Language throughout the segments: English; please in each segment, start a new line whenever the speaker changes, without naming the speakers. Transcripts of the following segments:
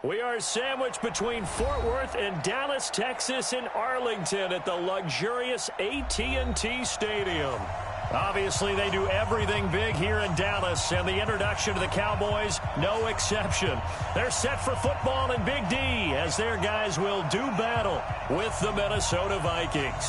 We are sandwiched between Fort Worth and Dallas, Texas, and Arlington at the luxurious AT&T Stadium. Obviously, they do everything big here in Dallas, and the introduction to the Cowboys, no exception. They're set for football in Big D as their guys will do battle with the Minnesota Vikings.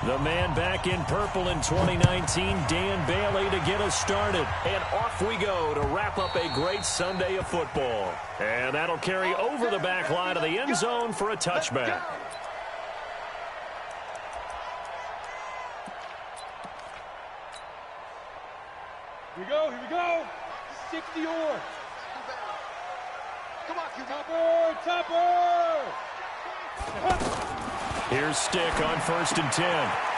The man back in purple in 2019, Dan Bailey, to get us started. And off we go to wrap up a great Sunday of football. And that'll carry over the back line of the end zone for a touchback.
Here we go. 60 yards. Come on, Topper!
Here's Stick on 1st and 10.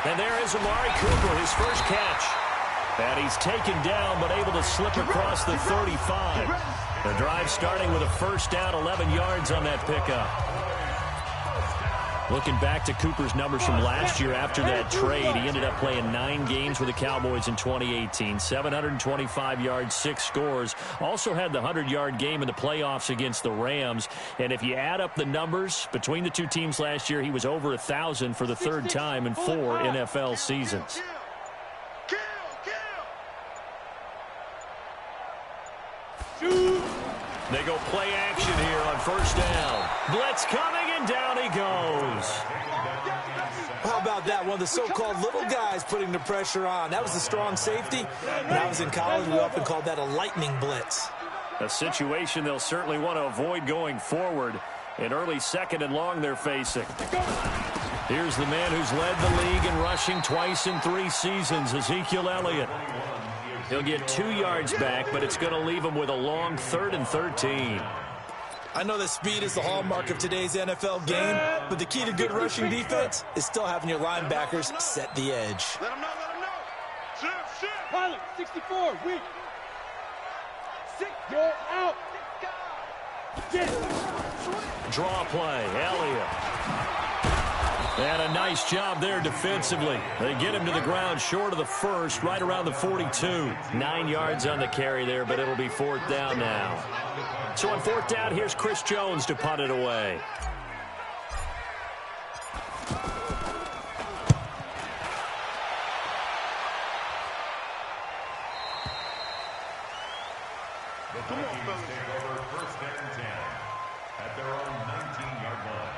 And there is Amari Cooper, his first catch. And he's taken down but able to slip across the 35. The drive starting with a first down, 11 yards on that pickup. Looking back to Cooper's numbers from last year after that trade, he ended up playing 9 games with the Cowboys in 2018. 725 yards, 6 scores. Also had the 100-yard game in the playoffs against the Rams. And if you add up the numbers between the two teams last year, he was over 1,000 for the 3rd time in 4 NFL seasons. They go play action here on 1st down. Blitz coming, and down he goes.
How about that? One of the so-called little guys putting the pressure on. That was a strong safety. When I was in college, we often called that a lightning blitz.
A situation they'll certainly want to avoid going forward. An early 2nd and long they're facing. Here's the man who's led the league in rushing twice in 3 seasons, Ezekiel Elliott. He'll get 2 yards back, but it's going to leave him with a long 3rd and 13.
I know that speed is the hallmark of today's NFL game, but the key to good rushing defense is still having your linebackers set the edge.
Let him know. Pilot, 64, weak. 6, go out.
Draw play, Elliott. And a nice job there defensively. They get him to the ground short of the 1st, right around the 42. 9 yards on the carry there, but it'll be 4th down now. So on 4th down, here's Chris Jones to punt it away.
Come on, fellas. Take over 1st and 10 at their own 19-yard line.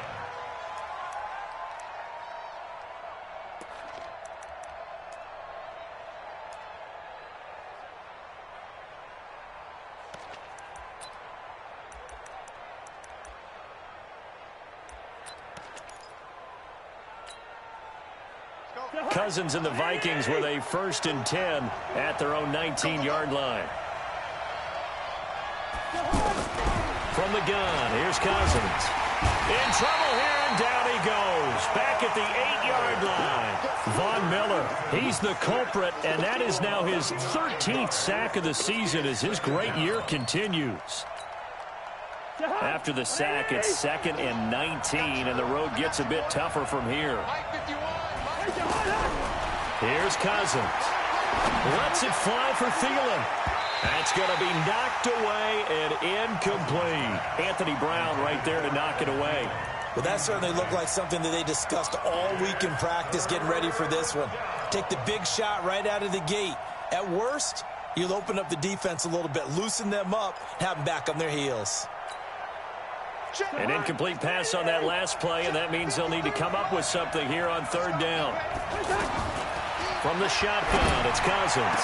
Cousins and the Vikings with a 1st and 10 at their own 19-yard line. From the gun, here's Cousins. In trouble here, and down he goes. Back at the 8-yard line. Von Miller, he's the culprit, and that is now his 13th sack of the season as his great year continues. After the sack, it's 2nd and 19, and the road gets a bit tougher from here. Here's Cousins. Lets it fly for Thielen. That's going to be knocked away and incomplete. Anthony Brown right there to knock it away.
Well, that certainly looked like something that they discussed all week in practice getting ready for this one. Take the big shot right out of the gate. At worst, you'll open up the defense a little bit, loosen them up, have them back on their heels.
An incomplete pass on that last play, and that means they'll need to come up with something here on 3rd down. From the shotgun, it's Cousins.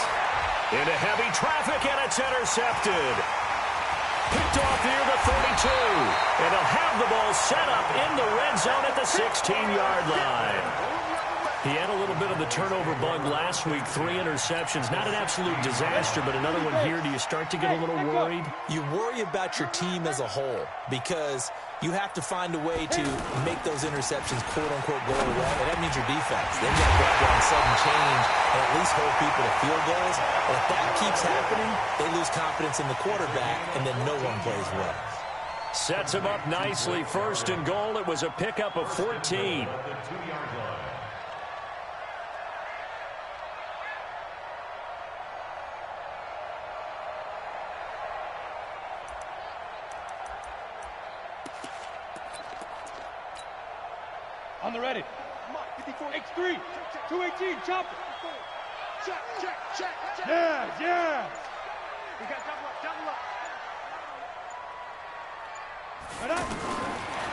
Into heavy traffic, and it's intercepted. Picked off near the 32. And he'll have the ball set up in the red zone at the 16-yard line. He had a little bit of the turnover bug last week, 3 interceptions. Not an absolute disaster, but another one here. Do you start to get a little worried?
You worry about your team as a whole because you have to find a way to make those interceptions, quote-unquote, go away. And that means your defense. They've got to go out there and sudden change and at least hold people to field goals. And if that keeps happening, they lose confidence in the quarterback, and then no one plays well.
Sets him up nicely. 1st and goal. It was a pickup of 14.
On the ready. 54, X3, 218, chopper. Check. Yeah. We got double up.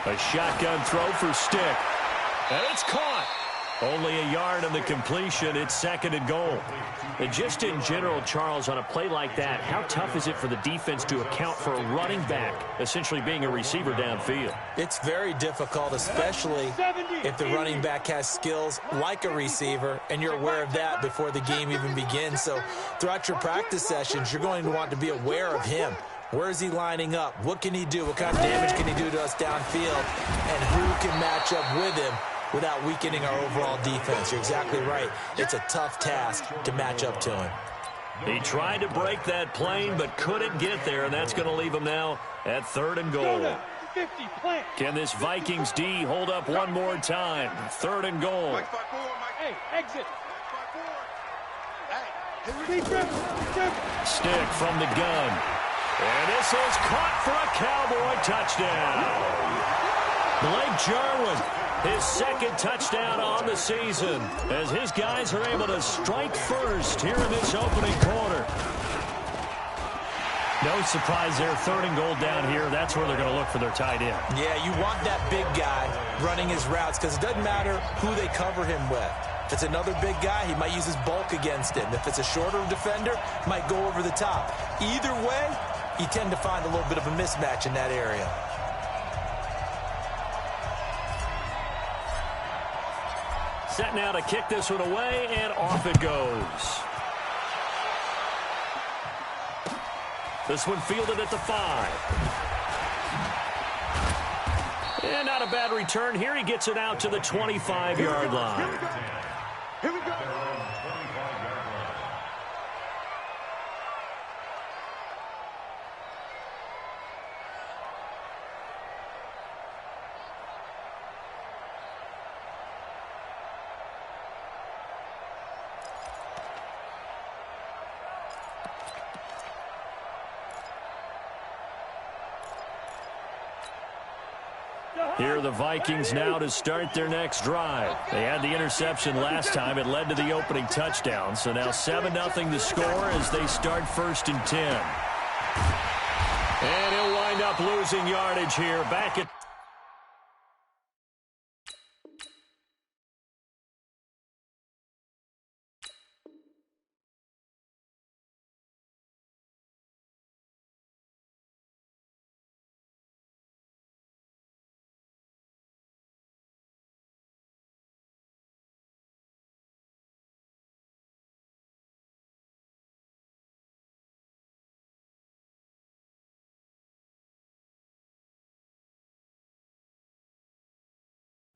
A shotgun throw for Stick. And it's caught. Only a yard on the completion. It's 2nd and goal.
And just in general, Charles, on a play like that, how tough is it for the defense to account for a running back essentially being a receiver downfield?
It's very difficult, especially if the running back has skills like a receiver, and you're aware of that before the game even begins. So throughout your practice sessions, you're going to want to be aware of him. Where is he lining up? What can he do? What kind of damage can he do to us downfield? And who can match up with him without weakening our overall defense? You're exactly right. It's a tough task to match up to him.
He tried to break that plane but couldn't get there, and that's going to leave him now at 3rd and goal.
50, plant.
Can this Vikings D hold up one more time? 3rd and goal.
Hey, exit.
Stick from the gun. And this is caught for a Cowboy touchdown. Blake Jarwin, his 2nd touchdown on the season, as his guys are able to strike first here in this opening quarter. No surprise there, 3rd and goal down here. That's where they're going to look for their tight end.
Yeah, you want that big guy running his routes because it doesn't matter who they cover him with. If it's another big guy, he might use his bulk against him. If it's a shorter defender, he might go over the top. Either way, you tend to find a little bit of a mismatch in that area.
Set now to kick this one away, and off it goes. This one fielded at the 5. And not a bad return here. He gets it out to the 25-yard line.
Here we go.
Here are the Vikings now to start their next drive. They had the interception last time. It led to the opening touchdown. So now 7-0 to score as they start 1st and 10. And he'll wind up losing yardage here. Back at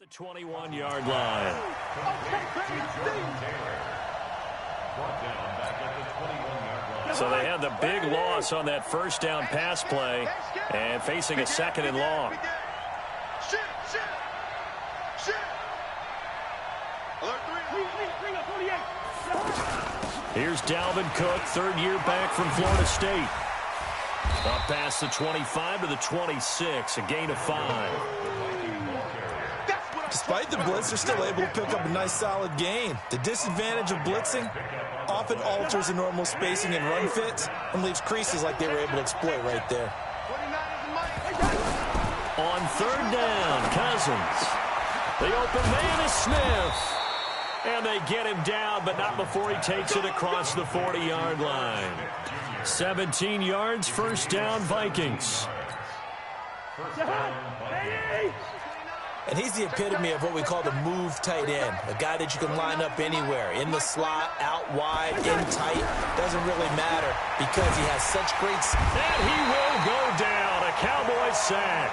the 21-yard line. So they had the big loss on that 1st down pass play and facing a 2nd and long. Here's Dalvin Cook, 3rd year back from Florida State. Up past the 25 to the 26, a gain of 5.
Despite the blitz, they're still able to pick up a nice, solid gain. The disadvantage of blitzing often alters the normal spacing and run fits and leaves creases like they were able to exploit right there.
On 3rd down, Cousins. The open man is Smith. And they get him down, but not before he takes it across the 40-yard line. 17 yards, 1st down, Vikings.
And he's the epitome of what we call the move tight end, a guy that you can line up anywhere, in the slot, out wide, in tight, doesn't really matter because he has such great...
And he will go down, a Cowboy sack.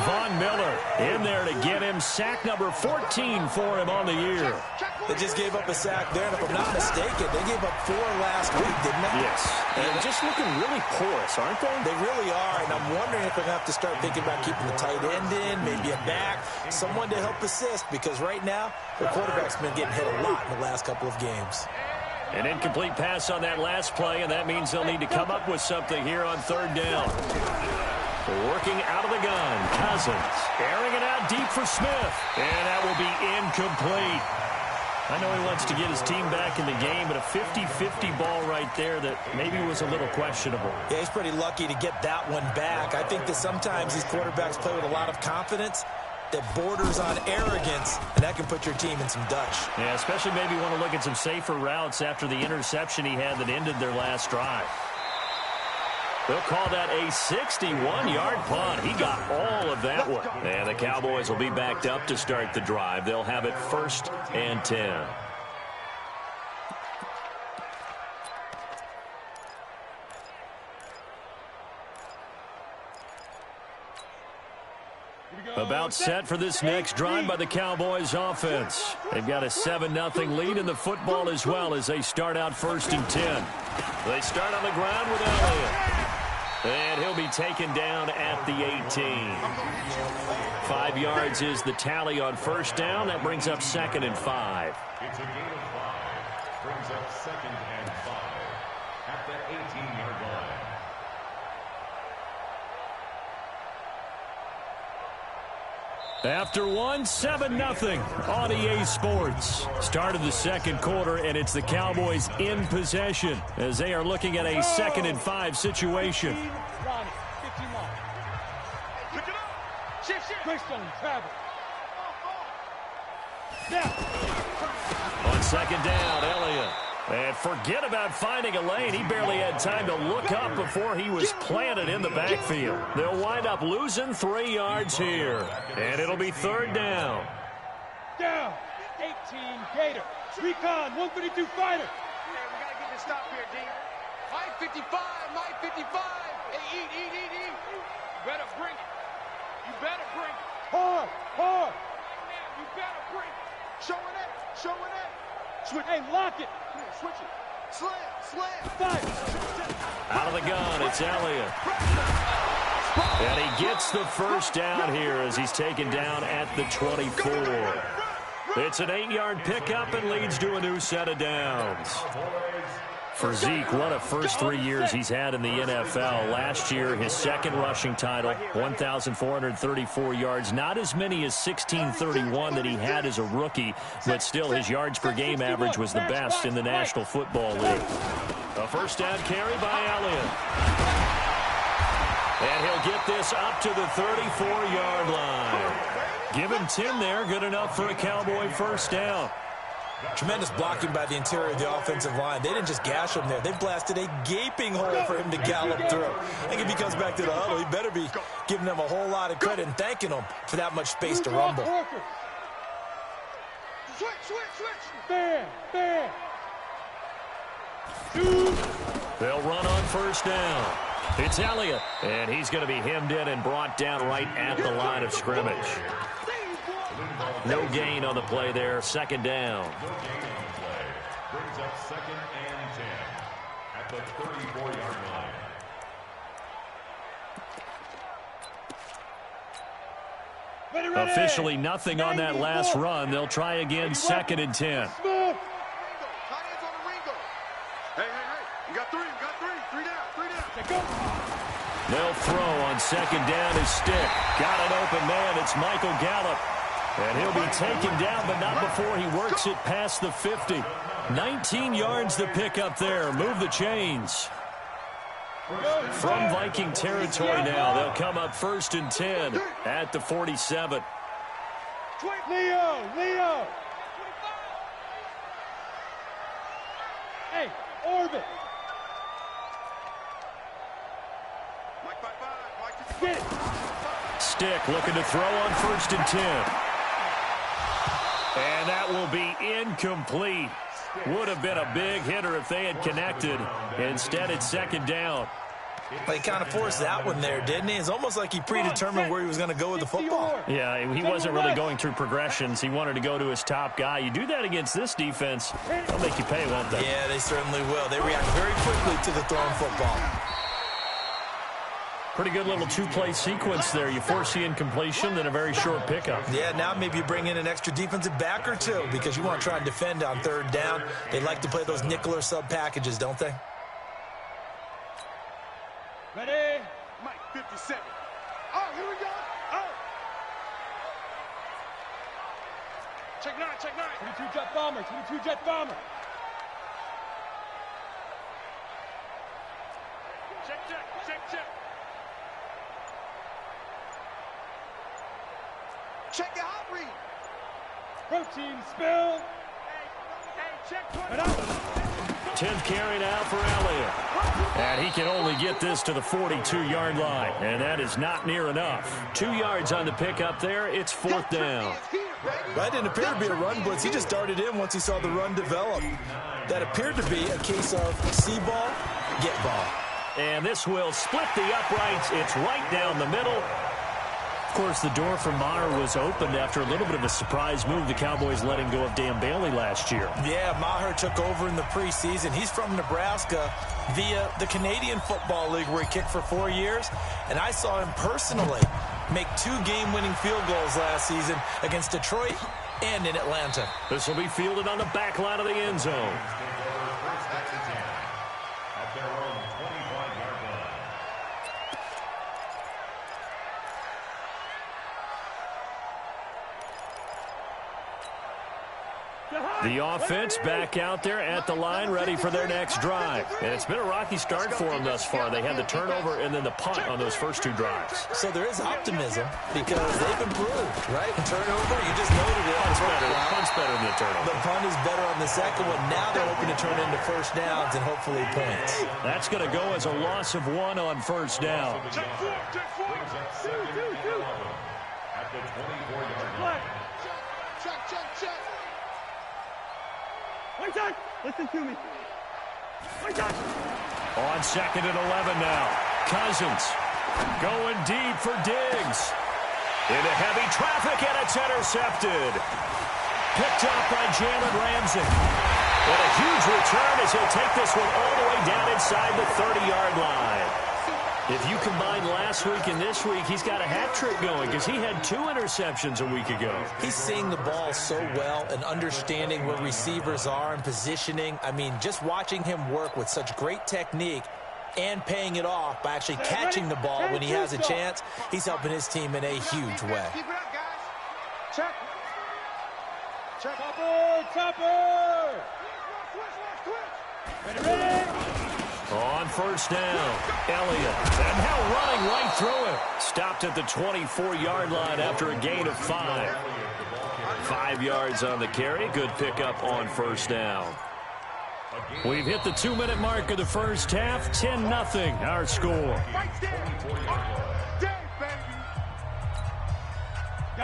Von Miller in there to get him sack number 14 for him on the year.
They just gave up a sack there, and if I'm not mistaken, they gave up 4 last week, didn't they?
Yes, and just looking really porous, aren't they?
They really are, and I'm wondering if they're going to have to start thinking about keeping the tight end in, maybe a back, someone to help assist, because right now, their quarterback's been getting hit a lot in the last couple of games.
An incomplete pass on that last play, and that means they'll need to come up with something here on 3rd down.
Working out of the gun, Cousins. Airing it out deep for Smith. And that will be incomplete. I know he wants to get his team back in the game, but a 50-50 ball right there that maybe was a little questionable.
Yeah, he's pretty lucky to get that one back. I think that sometimes these quarterbacks play with a lot of confidence that borders on arrogance, and that can put your team in some Dutch.
Yeah, especially maybe want to look at some safer routes after the interception he had that ended their last drive. They'll call that a 61-yard punt. He got all of that one. And the Cowboys will be backed up to start the drive. They'll have it 1st and 10. About set for this next drive by the Cowboys offense. They've got a 7-0 lead in the football as well as they start out 1st and 10. They start on the ground with Elliott. And he'll be taken down at the 18. 5 yards is the tally on 1st down. That brings up 2nd and 5.
It's a gain of 5. Brings up 2nd and 5 at the 18-yard line.
After one, 7-0 on EA Sports. Start of the second quarter, and it's the Cowboys in possession as they are looking at a 2nd and 5 situation. On 2nd down, Elliott. And forget about finding a lane. He barely had time to look up before he was planted in the backfield. They'll wind up losing 3 yards here. And it'll be 3rd down.
Down. 18 Gator. Recon 132 fighter.
Yeah, we got to get this stop here, D. My 55, my 55. Hey, eat. You better bring it. You better bring it.
Hard.
You better bring it. Showing it.
Switch. Hey, lock it.
Switch it. Slam.
Fight.
Out of the gun, it's Elliott. And he gets the 1st down here as he's taken down at the 24. It's an 8-yard pickup and leads to a new set of downs. For Zeke, what a first 3 years he's had in the NFL. Last year, his 2nd rushing title, 1,434 yards. Not as many as 1,631 that he had as a rookie, but still his yards per game average was the best in the National Football League. A 1st down carry by Elliott. And he'll get this up to the 34-yard line. Give him 10 there, good enough for a Cowboy 1st down.
Tremendous blocking by the interior of the offensive line. They didn't just gash him there. They blasted a gaping hole for him to gallop through. I think if he comes back to the huddle, he better be giving them a whole lot of credit and thanking them for that much space to rumble.
Switch. Bam.
They'll run on 1st down. It's Elliott, and he's going to be hemmed in and brought down right at the line of scrimmage. No gain on the play there, 2nd down.
No gain on the play. Brings up 2nd and 10 at the 34-yard line.
Ready.
Officially nothing on that last run. They'll try again, 2nd and 10.
Hands on the Ringo. Hey. You got 3. 3 down.
They'll throw on 2nd down is Stick. Got an open man. It's Michael Gallup. And he'll be taken down, but not before he works it past the 50. 19 yards the pick up there. Move the chains. From Viking territory now, they'll come up 1st and 10 at the 47.
Leo. Hey, orbit.
Stick looking to throw on 1st and 10. And that will be incomplete. Would have been a big hitter if they had connected. Instead, it's 2nd down.
Well, he kind of forced that one there, didn't he? It's almost like he predetermined where he was going to go with the football.
Yeah, he wasn't really going through progressions. He wanted to go to his top guy. You do that against this defense, they'll make you pay, won't they?
Yeah, they certainly will. They react very quickly to the thrown football.
Pretty good little 2-play sequence there. You force the incompletion, then a very short pickup.
Yeah, now maybe you bring in an extra defensive back or two because you want to try and defend on 3rd down. They like to play those nickel or sub packages, don't they?
Ready.
Mike 57. Oh, here we go. Oh. Check 9, check 9.
22 jet bomber, 22 jet bomber.
Check, check, check, check. Check your hot read.
Protein spill.
Hey, check 20.
Right out.
10th carry now for Elliott. And he can only get this to the 42-yard line. And that is not near enough. 2 yards on the pickup there. It's 4th down.
That didn't appear to be a run blitz. He just darted in once he saw the run develop. That appeared to be a case of see ball, get ball.
And this will split the uprights. It's right down the middle. Of course, the door for Maher was opened after a little bit of a surprise move. The Cowboys letting go of Dan Bailey last year.
Yeah, Maher took over in the preseason. He's from Nebraska via the Canadian Football League where he kicked for 4 years. And I saw him personally make 2 game-winning field goals last season against Detroit and in Atlanta.
This will be fielded on the back line of the end zone.
At their own 25-yard line.
The offense back out there at the line, ready for their next drive. And it's been a rocky start for them thus far. They had the turnover and then the punt on those first 2 drives.
So there is optimism because they've improved, right? Turnover, you just noted it.
Punt's better than the turnover.
The punt is better on the second one. Now they're hoping to turn into first downs and hopefully points.
That's going to go as a loss of 1 on first down.
Check 4, check 4.
At the 24-yard line.
Check, check, check.
Wait on. Listen to me. Wait on.
On 2nd and 11 now. Cousins going deep for Diggs. Into heavy traffic, and it's intercepted. Picked up by Jalen Ramsey. And a huge return as he'll take this one all the way down inside the 30-yard line. If you combine last week and this week, he's got a hat trick going because he had 2 interceptions a week ago.
He's seeing the ball so well and understanding where receivers are and positioning. I mean, just watching him work with such great technique and paying it off by actually catching the ball when he has a chance, he's helping his team in a huge way.
Keep it up, guys. Check. Check.
Topper, topper. Ready, ready.
On first down, Elliott. And now running right through it. Stopped at the 24-yard line after a gain of 5. 5 yards on the carry. Good pickup on first down. We've hit the 2-minute mark of the first half. 10-0 our score.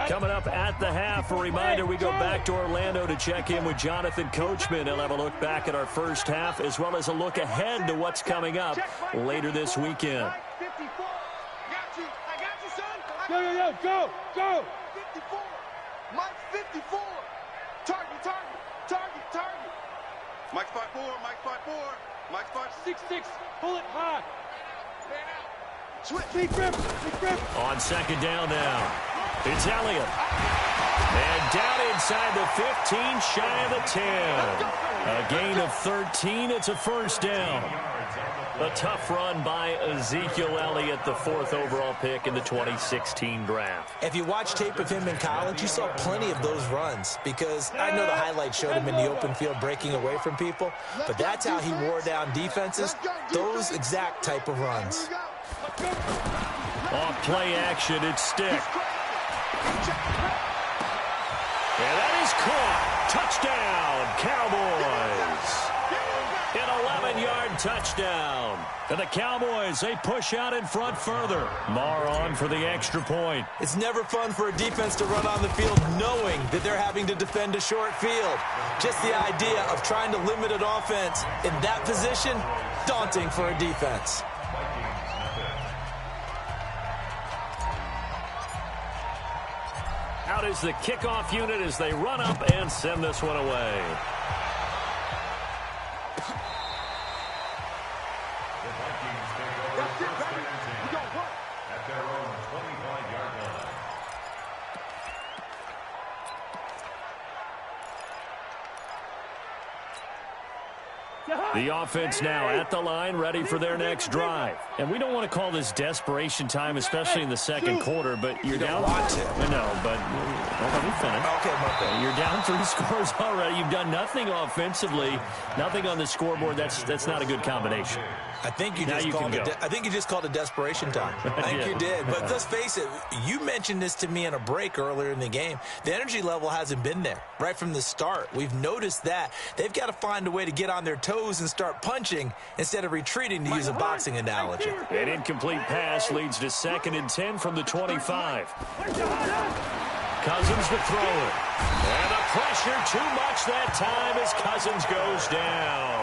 Coming up at the half, a reminder, we go back to Orlando to check in with Jonathan Coachman. He'll have a look back at our first half as well as a look ahead to what's coming up later this weekend.
Go, go, go, go, go.
54. Mike 54. Target, target, target, target. Mike spot 4, Mike spot 4. Mike spot
6-6. Pull it high.
Man out. Switch.
Big grip, big grip.
On 2nd down now, it's Elliott. And down inside the 15, shy of the 10. A gain of 13, it's a first down. A tough run by Ezekiel Elliott, the 4th overall pick in the 2016 draft.
If you watch tape of him in college, you saw plenty of those runs because I know the highlights showed him in the open field breaking away from people, but that's how he wore down defenses, those exact type of runs.
Off play action, it's Stick. And that is caught. Touchdown, Cowboys. An 11-yard touchdown. And the Cowboys, they push out in front further. Maher on for the extra point.
It's never fun for a defense to run on the field knowing that they're having to defend a short field. Just the idea of trying to limit an offense in that position, daunting for a defense.
Out is the kickoff unit as they run up and send this one away.
The Vikings take over first and 10 at their own 25-yard line.
The offense now at the line, ready for their next drive. And we don't want to call this desperation time, especially in the second quarter, but you're down. No, but let me finish.
Okay, my bad.
You're down 3 scores already. You've done nothing offensively, nothing on the scoreboard. That's not a good combination.
I think you just called it desperation time. I think you did. But let's face it, you mentioned this to me in a break earlier in the game. The energy level hasn't been there right from the start. We've noticed that. They've got to find a way to get on their toes and start punching instead of retreating, to use a boxing analogy.
An incomplete pass leads to 2nd and 10 from the 25. Cousins to throw it. And the pressure too much that time as Cousins goes down.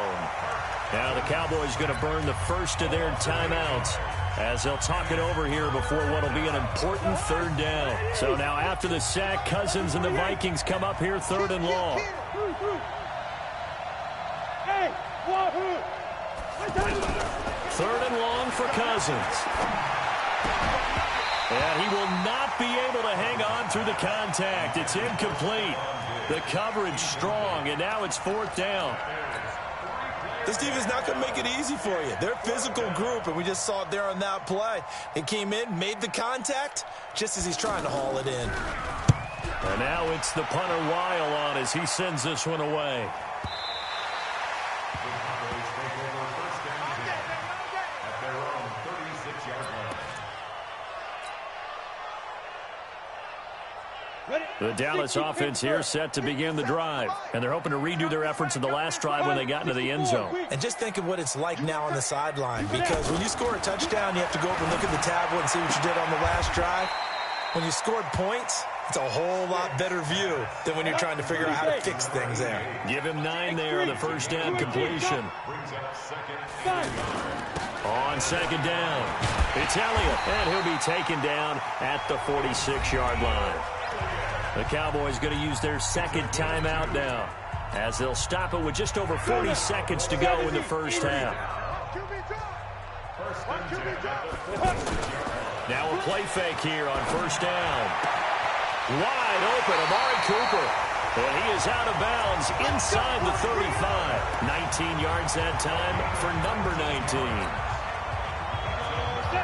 Now the Cowboys going to burn the first of their timeouts as they'll talk it over here before what will be an important 3rd down. So now after the sack, Cousins and the Vikings come up here 3rd and long.
Hey, wahoo!
3rd and long for Cousins. And he will not be able to hang on through the contact. It's incomplete. The coverage strong, and now it's 4th down.
This team is not going to make it easy for you. They're a physical group, and we just saw it there on that play. They came in, made the contact, just as he's trying to haul it in.
And now it's the punter Weil on as he sends this one away. The Dallas offense here set to begin the drive. And they're hoping to redo their efforts in the last drive when they got into the end zone.
And just think of what it's like now on the sideline. Because when you score a touchdown, you have to go up and look at the tablet and see what you did on the last drive. When you scored points, it's a whole lot better view than when you're trying to figure out how to fix things there.
Give him 9 there on the first down completion. On 2nd down, it's Elliott. And he'll be taken down at the 46-yard line. The Cowboys going to use their 2nd timeout now as they'll stop it with just over 40 seconds to go in the first half. Now a play fake here on 1st down. Wide open, Amari Cooper. And he is out of bounds inside the 35. 19 yards that time for number 19.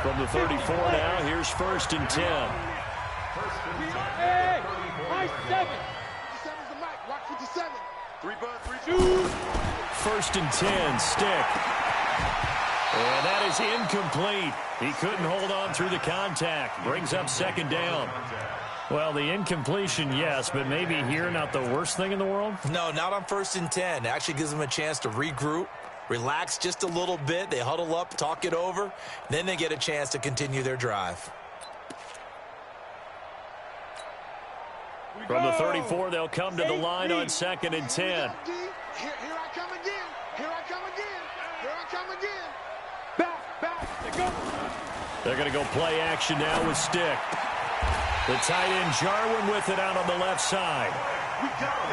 From the 34 now, here's 1st and 10.
Hey, my 7.
57's the mic. Watch 57. 3 bud, 3
1st and 10, Stick. And that is incomplete. He couldn't hold on through the contact. Brings up 2nd down. Well, the incompletion, yes, but maybe here not the worst thing in the world?
No, not on 1st and 10. It actually gives them a chance to regroup, relax just a little bit. They huddle up, talk it over. Then they get a chance to continue their drive.
From the 34, they'll come to the line on 2nd and 10.
Here I come again. Here I come again. Here I come again.
Back, they go.
They're going to go play action now with Stick. The tight end Jarwin with it out on the left side.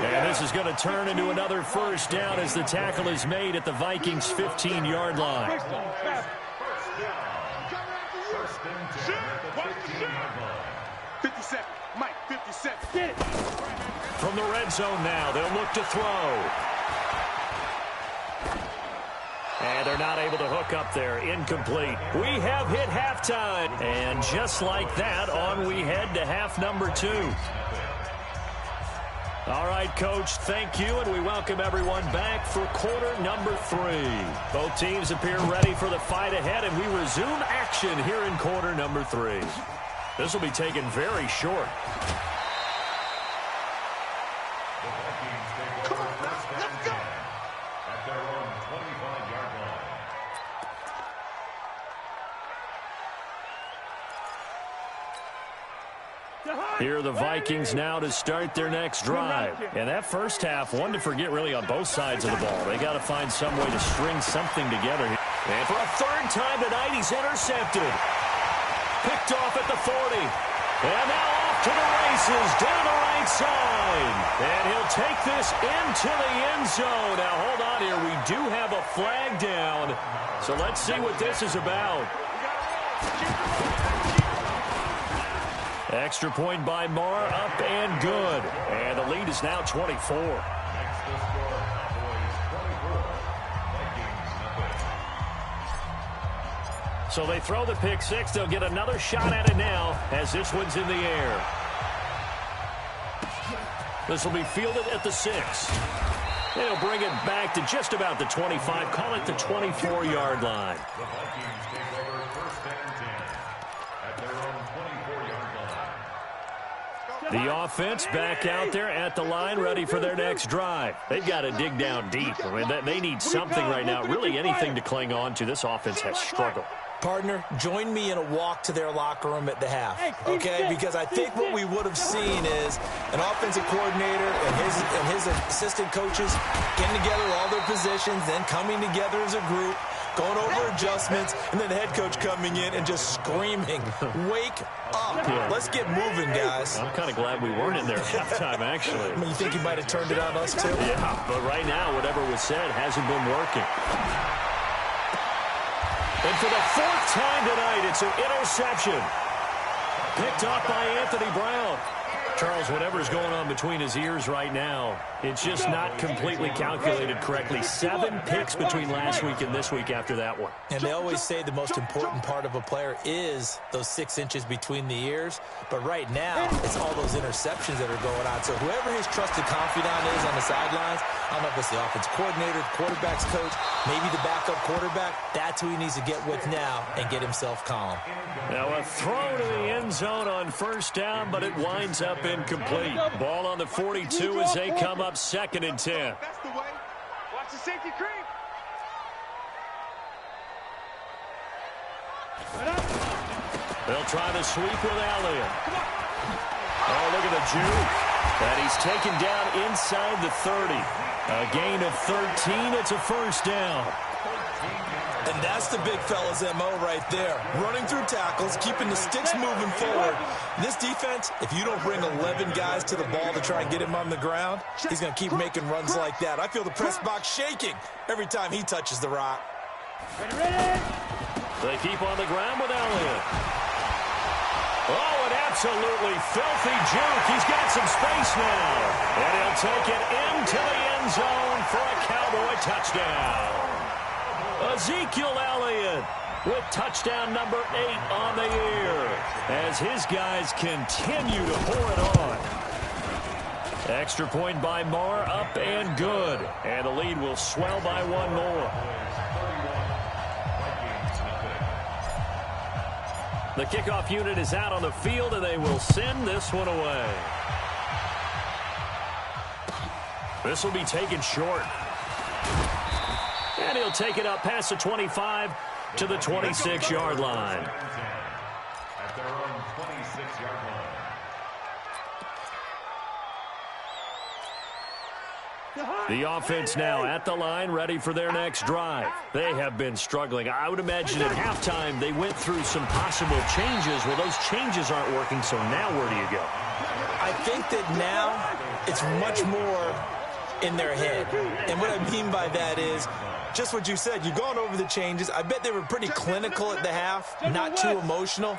And this is going to turn into another 1st down as the tackle is made at the Vikings' 15-yard line.
57. Mike, 57.
Get it.
From the red zone now, they'll look to throw. And they're not able to hook up there. Incomplete. We have hit halftime. And just like that, on we head to half number 2. All right, Coach, thank you, and we welcome everyone back for quarter number 3. Both teams appear ready for the fight ahead, and we resume action here in quarter number 3. This will be taken very short.
Come on, let's go.
At their own 25-yard line.
Here are the Vikings now to start their next drive. And that first half, one to forget really on both sides of the ball. They got to find some way to string something together here. And for a 3rd time tonight, he's intercepted. Picked off at the 40. And now off to the races down the right side. And he'll take this into the end zone. Now, hold on here. We do have a flag down. So let's see what this is about. Extra point by Marr, up and good. And the lead is now 24.
Next to score, Cowboys 24, Vikings
So they throw the pick six. They'll get another shot at it now as this one's in the air. This will be fielded at the 6. They'll bring it back to just about the 25. Call it the 24-yard line.
The Vikings take over first and 10 at their own 24-yard line.
The offense back out there at the line, ready for their next drive. They've got to dig down deep. I mean, they need something right now, really anything to cling on to. This offense has struggled.
Partner, join me in a walk to their locker room at the half, okay? Because I think what we would have seen is an offensive coordinator and his assistant coaches getting together all their positions, then coming together as a group, going over adjustments, and then the head coach coming in and just screaming, wake up. Yeah. Let's get moving, guys.
I'm kind of glad we weren't in there at halftime, actually.
I mean, you think he might have turned it on us, too?
Yeah, but right now, whatever was said hasn't been working. And for the 4th time tonight, it's an interception. Picked off by Anthony Brown. Charles, whatever's going on between his ears right now, it's just not completely calculated correctly. 7 picks between last week and this week after that one.
And they always say the most important part of a player is those 6 inches between the ears. But right now, it's all those interceptions that are going on. So whoever his trusted confidant is on the sidelines, I don't know if it's the offensive coordinator, the quarterback's coach, maybe the backup quarterback, that's who he needs to get with now and get himself calm.
Now a throw to the end zone on first down, but it winds up incomplete. Ball on the 42 as they come up 2nd and 10.
That's the way. Watch the safety creep.
They'll try the sweep with Elliott. Oh, look at the juke. And he's taken down inside the 30. A gain of 13. It's a first down.
And that's the big fella's MO right there. Running through tackles, keeping the sticks moving forward. This defense, if you don't bring 11 guys to the ball to try and get him on the ground, he's going to keep making runs like that. I feel the press box shaking every time he touches the rock.
They keep on the ground with Elliott. Oh, an absolutely filthy juke. He's got some space now. And he'll take it into the end zone for a Cowboy touchdown. Ezekiel Elliott with touchdown number 8 on the year as his guys continue to pour it on. Extra point by Marr, up and good. And the lead will swell by 1 more. The kickoff unit is out on the field, and they will send this one away. This will be taken short. And he'll take it up past the 25 to the 26-yard line.
At their own 26-yard line.
The offense now at the line, ready for their next drive. They have been struggling. I would imagine at halftime they went through some possible changes. Well, those changes aren't working, so now where do you go?
I think that now it's much more in their head. And what I mean by that is just what you said. You've gone over the changes. I bet they were pretty clinical at the half, not too emotional.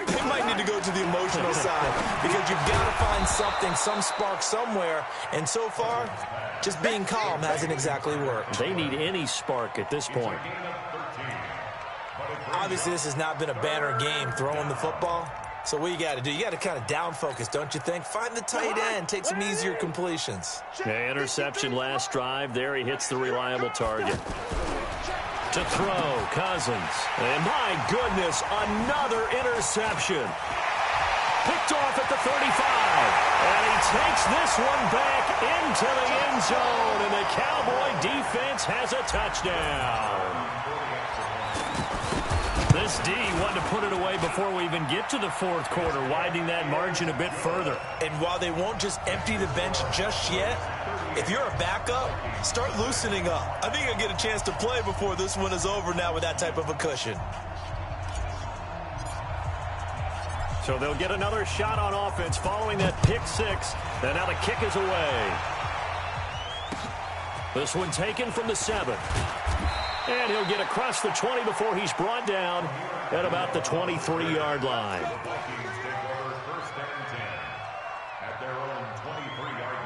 They might need to go to the emotional side because you've got to find something, some spark somewhere. And so far, just being calm hasn't exactly worked.
They need any spark at this point.
Obviously, this has not been a banner game throwing the football. So what you got to do, you got to kind of down focus, don't you think? Find the tight end, take some easier completions.
Yeah, interception last drive. There he hits the reliable target. To throw, Cousins. And my goodness, another interception. Picked off at the 35. And he takes this one back into the end zone. And the Cowboy defense has a touchdown. This D wanted to put it away before we even get to the 4th quarter, widening that margin a bit further.
And while they won't just empty the bench just yet, if you're a backup, start loosening up. I think you'll get a chance to play before this one is over now with that type of a cushion.
So they'll get another shot on offense following that pick 6. And now the kick is away. This one taken from the 7. And he'll get across the 20 before he's brought down at about the 23-yard line.
The Vikings take over first and 10 at their own 23-yard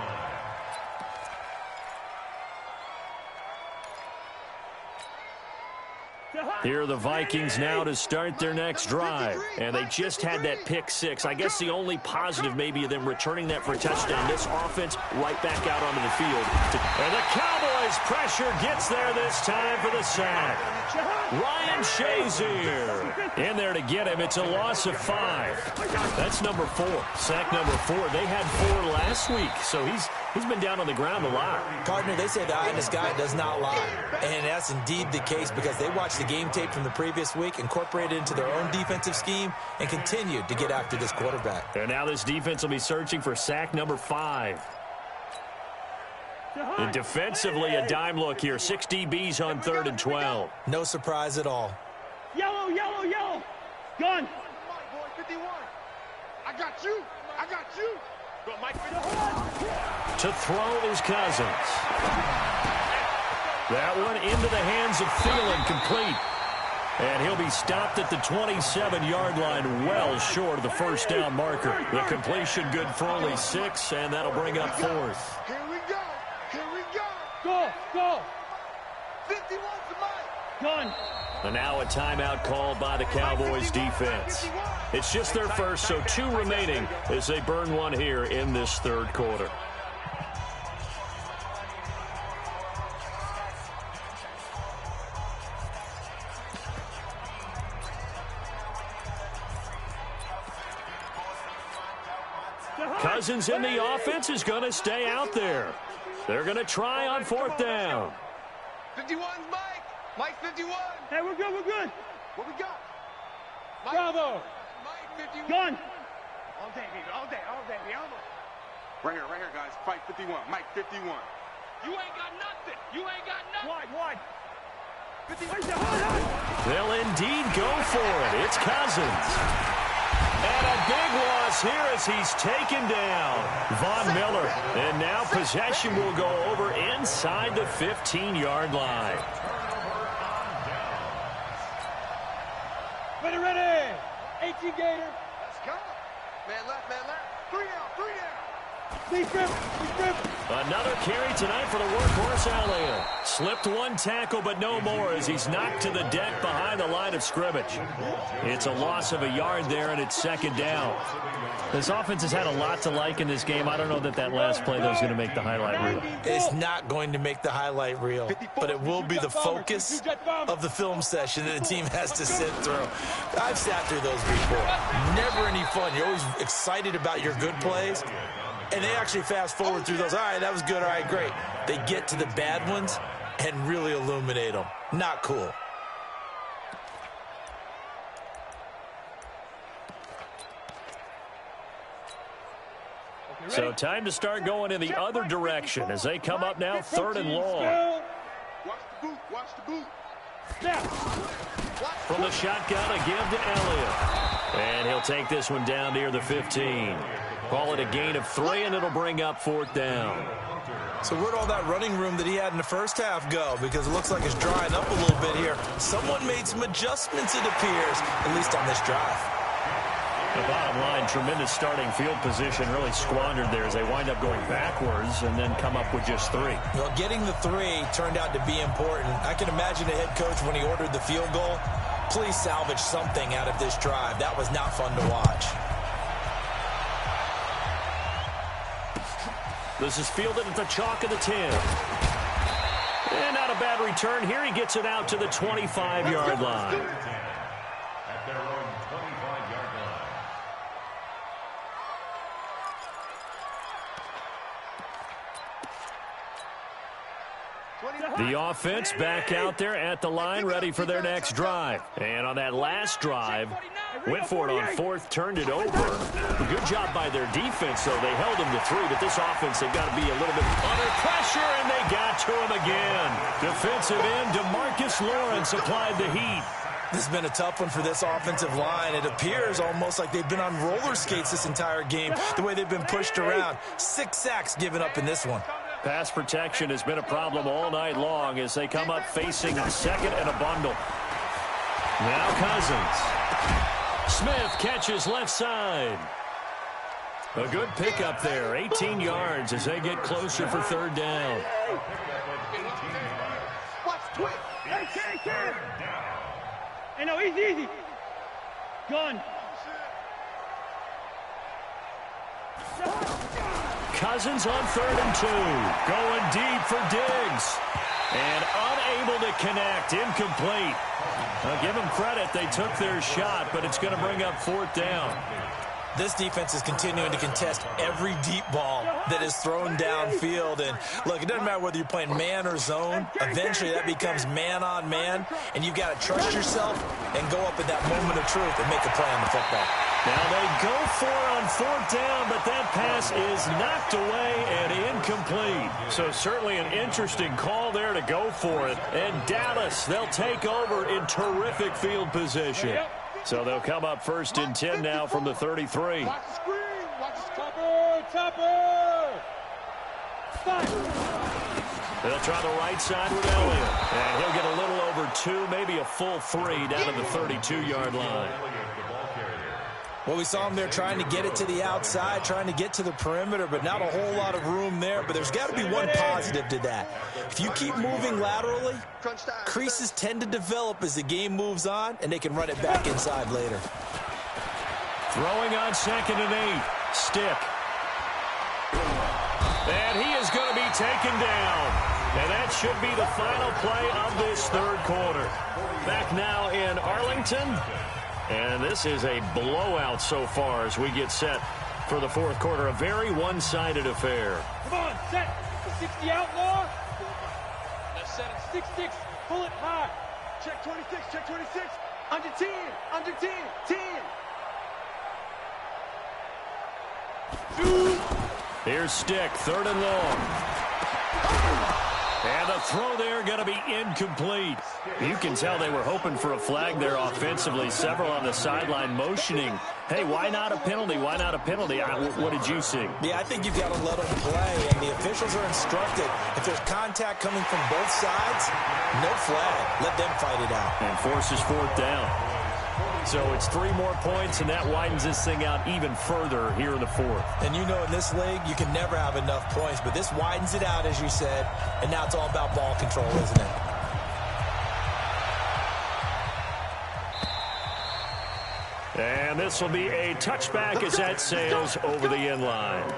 line.
Here are the Vikings now to start their next drive. And they just had that pick six. I guess the only positive maybe of them returning that for a touchdown. This offense right back out onto the field. And the Cowboys pressure gets there this time for the sack. Ryan Shazier in there to get him. It's a loss of 5. That's number 4. Sack number 4. They had 4 last week, so he's been down on the ground a lot.
Partner, they say the eye in the sky does not lie. And that's indeed the case because they watched the game tape from the previous week, incorporated it into their own defensive scheme, and continued to get after this quarterback.
And now this defense will be searching for sack number 5. And defensively, a dime look here. 6 DBs on 3rd and 12.
No surprise at all.
Yellow, yellow, yellow. Gun.
Boy, 51. I got you. I got you. Go, Mike.
To throw is Cousins. That one into the hands of Thielen, complete. And he'll be stopped at the 27-yard line, well short of the first down marker. The completion good for only 6, and that'll bring up 4th.
Here we go. Here we go.
Go, go.
51 to Mike.
Gun.
And now a timeout called by the Cowboys defense. It's just their first, so 2 remaining as they burn one here in this 3rd quarter. Cousins in the offense is going to stay out there. They're going to try on 4th down.
51's Mike. Mike 51.
Hey, we're good, we're good.
What we got? Mike,
Bravo.
Mike 51.
Gun.
All day, baby. All day, all day. Right here, guys. Fight 51. Mike 51. You ain't got nothing. You ain't got nothing.
Wide.
51.
They'll indeed go for it. It's Cousins. And a big loss here as he's taken down. Von Miller. And now possession will go over inside the 15-yard line.
Ready. 18 Gator.
Let's go. Man left. 3 down.
Defense.
Another carry tonight for the workhorse Elliott. Slipped 1 tackle, but no more as he's knocked to the deck behind the line of scrimmage. It's a loss of a yard there, and it's 2nd down. This offense has had a lot to like in this game. I don't know that last play, though, is going to make the highlight reel.
It's not going to make the highlight reel, but it will be the focus of the film session that the team has to sit through. I've sat through those before. Never any fun. You're always excited about your good plays, and they actually fast forward through those. All right, that was good. All right, great. They get to the bad ones and really illuminate them. Not cool.
So time to start going in the other direction as they come up now 3rd and long.
Watch the boot.
From the shotgun, a give to Elliott. And he'll take this one down near the 15. Call it a gain of 3, and it'll bring up 4th down.
So where'd all that running room that he had in the first half go? Because it looks like it's drying up a little bit here. Someone made some adjustments, it appears, at least on this drive.
The bottom line, tremendous starting field position, really squandered there as they wind up going backwards and then come up with just 3.
Well, getting the 3 turned out to be important. I can imagine the head coach when he ordered the field goal. Please salvage something out of this drive. That was not fun to watch.
This is fielded at the chalk of the 10. And not a bad return here. He gets it out to the 25-yard line.
At their own 25-yard line.
The offense back out there at the line, ready for their next drive. And on that last drive, went for it on 4th, turned it over. Good job by their defense, though. They held them to 3, but this offense, they've got to be a little bit under pressure, and they got to him again. Defensive end, DeMarcus Lawrence applied the heat.
This has been a tough one for this offensive line. It appears almost like they've been on roller skates this entire game, the way they've been pushed around. 6 sacks given up in this one.
Pass protection has been a problem all night long as they come up facing 2nd and a bundle. Now Cousins. Smith catches left side. A good pickup there, 18 yards as they get closer for 3rd down.
Hey, no, easy, easy. Gun.
Cousins on 3rd and 2. Going deep for Diggs. And unable to connect. Incomplete. I'll give them credit. They took their shot, but it's going to bring up 4th down.
This defense is continuing to contest every deep ball that is thrown downfield. And, look, it doesn't matter whether you're playing man or zone. Eventually, that becomes man-on-man, and you've got to trust yourself and go up at that moment of truth and make a play on the football.
Now they go for it on 4th down, but that pass is knocked away and incomplete. So certainly an interesting call there to go for it. And Dallas, they'll take over in terrific field position. So they'll come up 1st and 10 now from the 33.
Watch the screen. Watch the
Topper. Stop.
They'll try the right side with Elliott. And he'll get a little over 2, maybe a full 3 down to the 32-yard line.
Well, we saw him there trying to get it to the outside, trying to get to the perimeter, but not a whole lot of room there. But there's got to be one positive to that. If you keep moving laterally, creases tend to develop as the game moves on, and they can run it back inside later.
Throwing on 2nd and 8. Stick. And he is going to be taken down. And that should be the final play of this 3rd quarter. Back now in Arlington. And this is a blowout so far as we get set for the 4th quarter. A very one-sided affair.
Come on, set. 60 outlaw. Let's set it. 6-6. Pull it high. Check 26. Check 26. Under 10. Under 10. 10. Shoot.
Here's Stick. 3rd and long. And the throw there going to be incomplete. You can tell they were hoping for a flag there offensively. Several on the sideline motioning. Hey, why not a penalty? Why not a penalty? What did you see?
Yeah, I think you've got to let them play, and the officials are instructed. If there's contact coming from both sides, no flag. Let them fight it out.
And forces 4th down. So it's 3 more points, and that widens this thing out even further here in the 4th.
And you know in this league, you can never have enough points, but this widens it out, as you said, and now it's all about ball control, isn't it?
And this will be a touchback as that sails over the end line.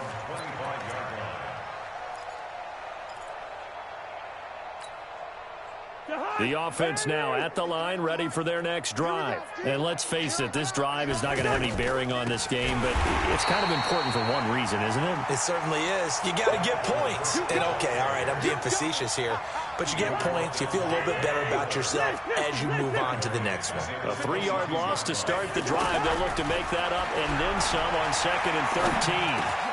The offense now at the line, ready for their next drive. And let's face it, this drive is not going to have any bearing on this game, but it's kind of important for one reason, isn't it?
It certainly is. You got to get points. And, okay, all right, I'm being facetious here, but you get points, you feel a little bit better about yourself as you move on to the next one.
A 3-yard loss to start the drive. They'll look to make that up and then some on 2nd and 13.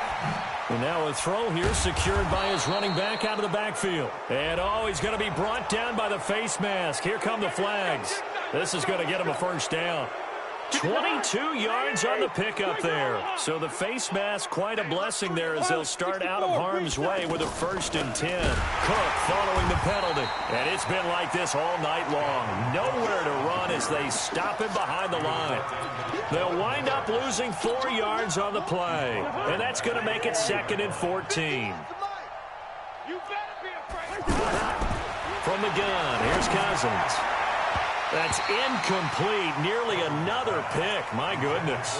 And now a throw here secured by his running back out of the backfield. And, he's going to be brought down by the face mask. Here come the flags. This is going to get him a 1st down. 22 yards on the pickup there. So the face mask, quite a blessing there as they'll start out of harm's way with a 1st and 10. Cook following the penalty. And it's been like this all night long. Nowhere to run as they stop him behind the line. They'll wind up losing 4 yards on the play. And that's going to make it 2nd and 14. From the gun, here's Cousins. That's incomplete. Nearly another pick. My goodness.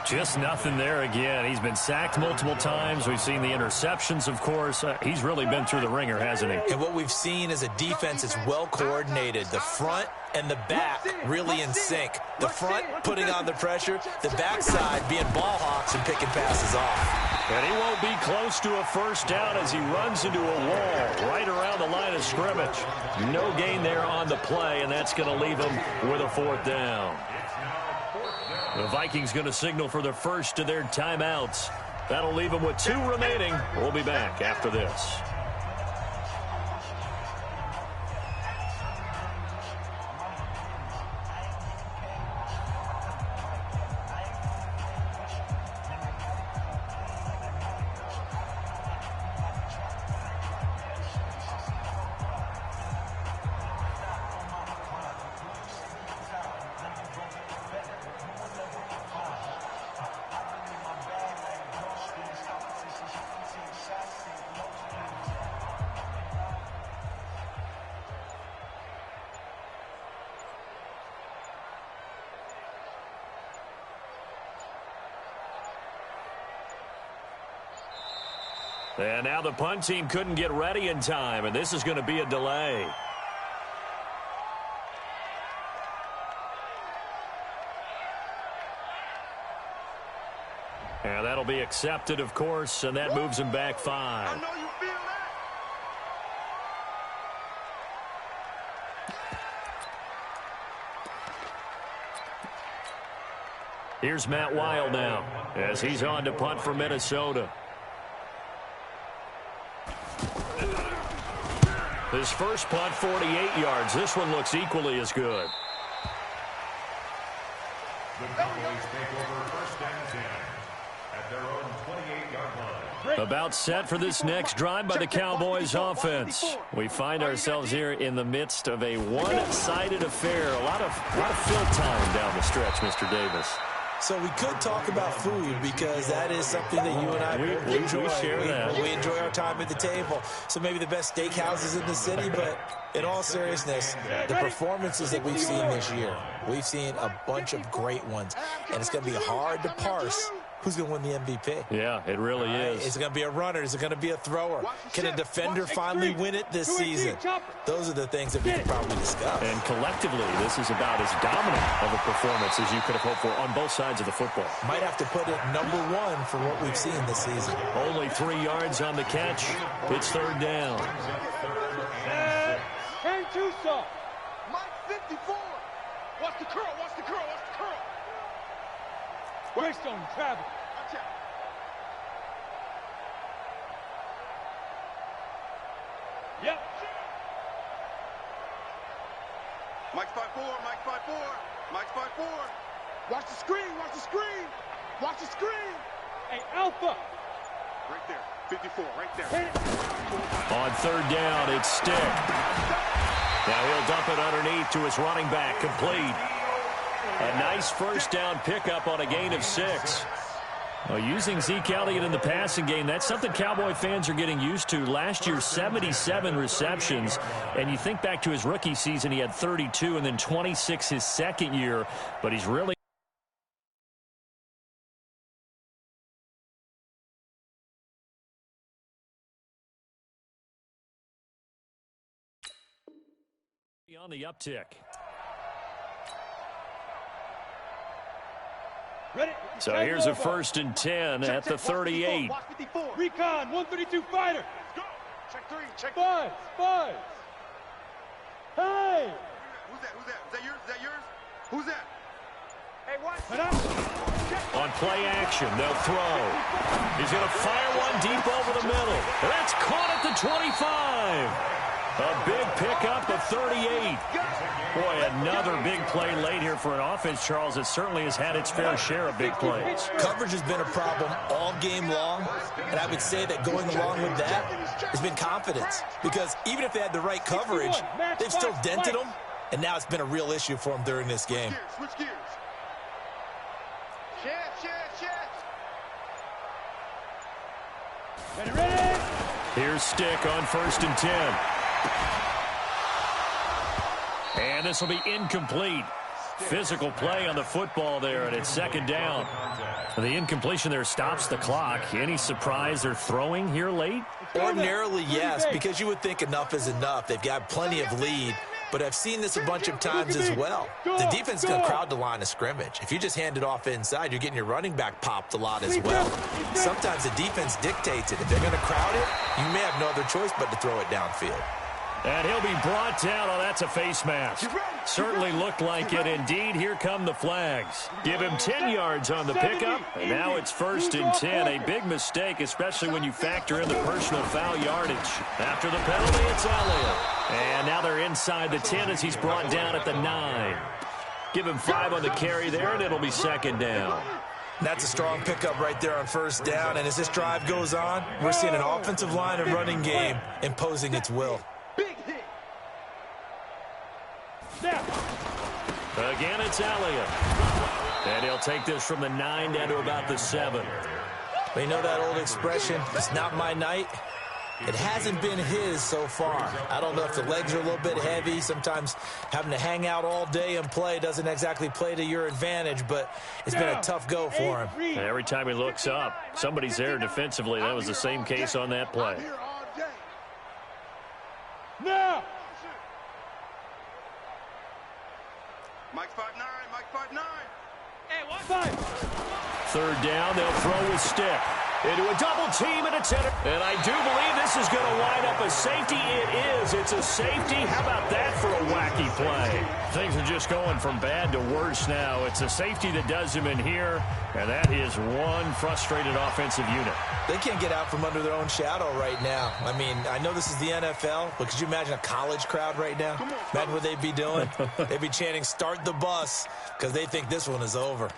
Just nothing there again. He's been sacked multiple times. We've seen the interceptions, of course. He's really been through the ringer, hasn't he?
And what we've seen is a defense that's well coordinated. The front and the back really in sync. The front putting on the pressure. The backside being ball hawks and picking passes off.
And he won't be close to a 1st down as he runs into a wall right around the line of scrimmage. No gain there on the play, and that's going to leave him with a 4th down. The Vikings going to signal for the first of their timeouts. That'll leave them with 2 remaining. We'll be back after this. And now the punt team couldn't get ready in time, and this is going to be a delay. And that'll be accepted, of course, and that moves him back 5.
I know you feel that.
Here's Matt Weil now as he's on to punt for Minnesota. His first punt, 48 yards. This one looks equally as good.
The Cowboys take over first and 10 at their own 28-yard line.
About set for this next drive by the Cowboys offense. We find ourselves here in the midst of a one-sided affair. A lot of fill time down the stretch, Mr. Davis.
So we could talk about food because that is something that you and I
we
enjoy.
share that.
We enjoy our time at the table. So maybe the best steakhouses in the city, but in all seriousness, the performances that we've seen this year, we've seen a bunch of great ones, and it's going to be hard to parse who's going to win the MVP.
Yeah, it really is.
Is it going to be a runner? Is it going to be a thrower? Can a defender finally win it this season? Those are the things that we can probably discuss.
And collectively, this is about as dominant of a performance as you could have hoped for on both sides of the football.
Might have to put it number 1 for what we've seen this season.
Only 3 yards on the catch. It's third down.
Turn too soft.
Mike 54. Watch the curl, watch the curl, watch the curl.
Greystone travel.
Watch out.
Yep.
Mike's 5'4", Mike's 5'4", Mike's 5'4". Watch the screen, watch the screen. Watch the screen.
Hey, Alpha.
Right there, 54, right there.
Hit it.
On third down, it's Stick. Now he'll dump it underneath to his running back, complete. A nice first down pickup on a gain of 6. Well, using Zeke Elliott in the passing game, that's something Cowboy fans are getting used to. Last year, 77 receptions. And you think back to his rookie season, he had 32 and then 26 his second year. But he's really on the uptick.
Ready?
So here's a 1st and 10 at the 38.
Watch 54.
Recon, 132 fighter.
Go. Check 3, check 3.
Spies. Hey.
Who's that? Who's that? Is that yours? Is that yours? Who's that? Hey, watch.
Head up.
On play action, they'll throw. He's going to fire one deep over the middle. That's caught at the 25. A big pickup of 38. Boy, another big play late here for an offense, Charles, that certainly has had its fair share of big plays.
Coverage has been a problem all game long, and I would say that going along with that has been confidence. Because even if they had the right coverage, they've still dented them, and now it's been a real issue for them during this game.
Switch gears. Shit.
Ready.
Here's Stick on 1st and 10. And this will be incomplete. Physical play on the football there, and it's 2nd down. The incompletion there stops the clock. Any surprise they're throwing here late?
Ordinarily, yes, because you would think enough is enough. They've got plenty of lead, but I've seen this a bunch of times as well. The defense is going to crowd the line of scrimmage. If you just hand it off inside, you're getting your running back popped a lot as well. Sometimes the defense dictates it. If they're going to crowd it, you may have no other choice but to throw it downfield.
And he'll be brought down. Oh, that's a face mask. Certainly looked like it. Indeed, here come the flags. Give him 10 yards on the pickup. And now it's 1st and 10. A big mistake, especially when you factor in the personal foul yardage. After the penalty, it's Elliott. And now they're inside the 10 as he's brought down at the 9. Give him 5 on the carry there, and it'll be 2nd down.
That's a strong pickup right there on 1st down. And as this drive goes on, we're seeing an offensive line and running game imposing its will.
Big hit.
Again, it's Elliott. And he'll take this from the 9 down to about the 7.
But you know that old expression, it's not my night. It hasn't been his so far. I don't know if the legs are a little bit heavy. Sometimes having to hang out all day and play doesn't exactly play to your advantage, but it's been a tough go for him.
And every time he looks up, somebody's there defensively. That was the same case on that play.
Now!
Mike 5'9", Mike 5'9". Hey, what?
5.
Third down, they'll throw with stick. Into a double team, and it's center. And I do believe this is going to wind up a safety. It is. It's a safety. How about that for a wacky play? Things are just going from bad to worse now. It's a safety that does him in here, and that is one frustrated offensive unit.
They can't get out from under their own shadow right now. I mean, I know this is the NFL, but could you imagine a college crowd right now? Imagine what they'd be doing. They'd be chanting, "Start the bus," because they think this one is over.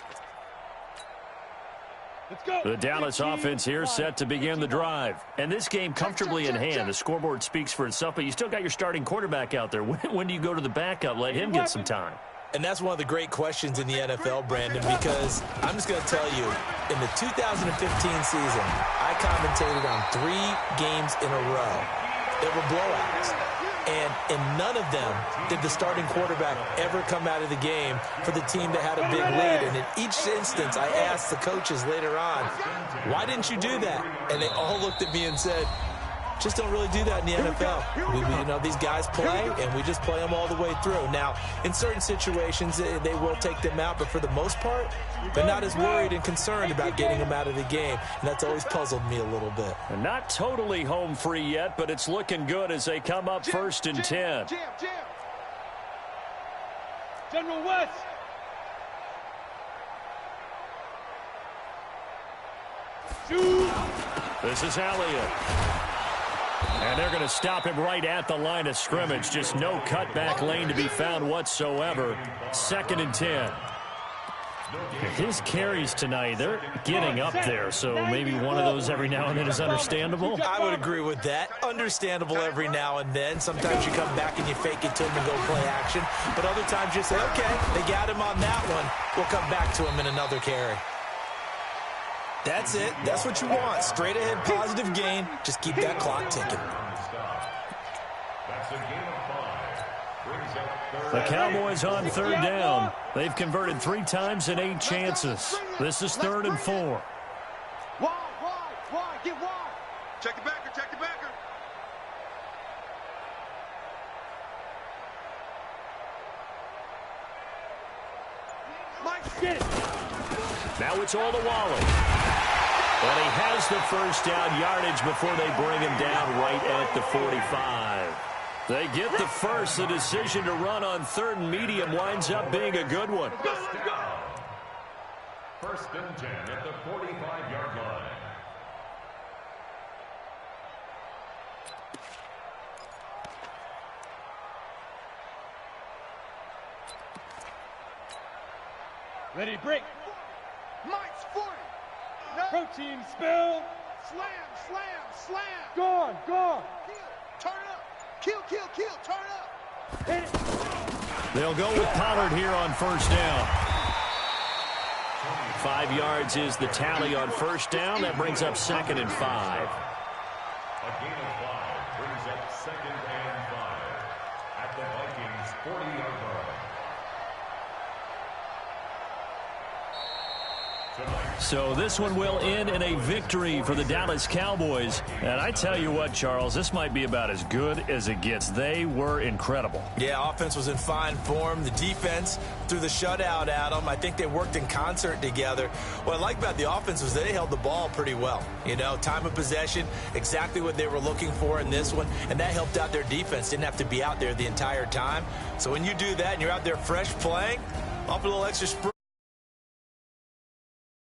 Let's go.
The Dallas offense here set to begin the drive. And this game comfortably in hand. The scoreboard speaks for itself, but you still got your starting quarterback out there. When do you go to the backup? Let him get some time.
And that's one of the great questions in the NFL, Brandon, because I'm just going to tell you, in the 2015 season, I commentated on 3 games in a row. They were blowouts. And in none of them did the starting quarterback ever come out of the game for the team that had a big lead. And in each instance, I asked the coaches later on, why didn't you do that? And they all looked at me and said, just don't really do that in the NFL. You know, these guys play, and we just play them all the way through. Now, in certain situations, they will take them out, but for the most part, they're not as worried and concerned about getting them out of the game, and that's always puzzled me a little bit.
And not totally home free yet, but it's looking good as they come up 1st and 10.
General West. Shoot.
This is Elliott. And they're going to stop him right at the line of scrimmage. Just no cutback lane to be found whatsoever. 2nd and 10. His carries tonight, they're getting up there, so maybe one of those every now and then is understandable.
I would agree with that. Understandable every now and then. Sometimes you come back and you fake it to him and go play action. But other times you say, okay, they got him on that one. We'll come back to him in another carry. That's it. That's what you want. Straight ahead, positive gain. Just keep that clock ticking.
That's a gain of 5. Brings up
The Cowboys on 3rd down. They've converted 3 times in 8 chances. This is 3rd and 4.
Wide, get wide.
Check the backer, check the backer.
Mike, get it.
Now it's all to Wally. And he has the first down yardage before they bring him down right at the 45. They get the first. The decision to run on 3rd and medium winds up being a good one.
1st and 10 at the 45-yard line.
Ready, break.
Mike's 40.
Protein spill.
Slam.
Gone.
Kill. Turn it up. Kill. Turn it up.
Hit it.
They'll go with Pollard here on 1st down. 5 yards is the tally on 1st down. That brings up 2nd and 5.
A gain of 5 brings up 2nd and 5 at the Vikings 40-yard line.
So this one will end in a victory for the Dallas Cowboys. And I tell you what, Charles, this might be about as good as it gets. They were incredible.
Yeah, offense was in fine form. The defense threw the shutout at them. I think they worked in concert together. What I like about the offense was they held the ball pretty well. You know, time of possession, exactly what they were looking for in this one. And that helped out their defense. Didn't have to be out there the entire time. So when you do that and you're out there fresh playing, off a little extra sprint.